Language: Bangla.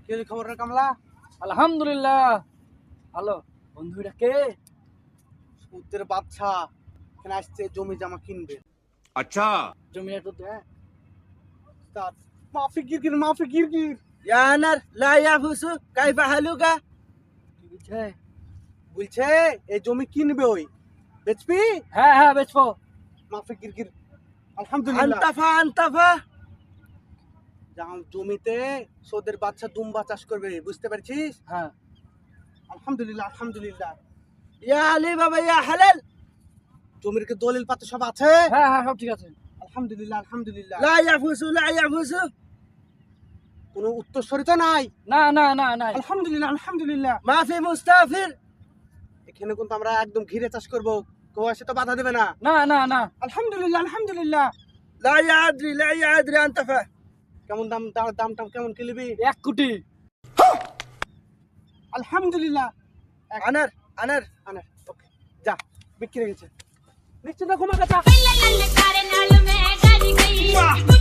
কি খবর রে কামলা? আলহামদুলিল্লাহ ভালো। বন্ধু এটা কে? সুদের বাচ্চা এখানে আসছে জমি জমা কিনবে। अच्छा জমিটা তো দেখ। উস্তাদ, মাফি কিরকির। يا أنر لا يفوز كيف حالك؟ কি বুঝছে? বলছে এই জমি কিনবে ওই, বেচবি? হ্যাঁ হ্যাঁ বেচবো। মাফি কিরকির। আলহামদুলিল্লাহ। أنتفع জমিতে সোদের বাচ্চা দুম্বা চাষ করবে, বুঝতে পারছিস? হ্যাঁ আলহামদুলিল্লাহ। يا علي بابا يا حلال জমির কি দলিল পাতে সব আছে? হ্যাঁ হ্যাঁ সব ঠিক আছে। আলহামদুলিল্লাহ। لا يفوز لا يفوز কোনো উত্তরসূরি তো নাই? না না না না আলহামদুলিল্লাহ। ما في مستغفر এখানে কিন্তু আমরা একদম ঘিরে চাষ করবো, কেউ এসে তো বাধা দেবে না। না না না আলহামদুলিল্লাহ। لا يدري أنتفع কেমন দামটা কেমন কি নিবি? 1 কোটি। আলহামদুলিল্লাহ। أنر আনার ওকে, যা বিক্রি হয়ে গেছে, নিশ্চিন্ত ঘুমা গেছে। ਨਾਲ ਮੈਂ ਡਰ ਗਈ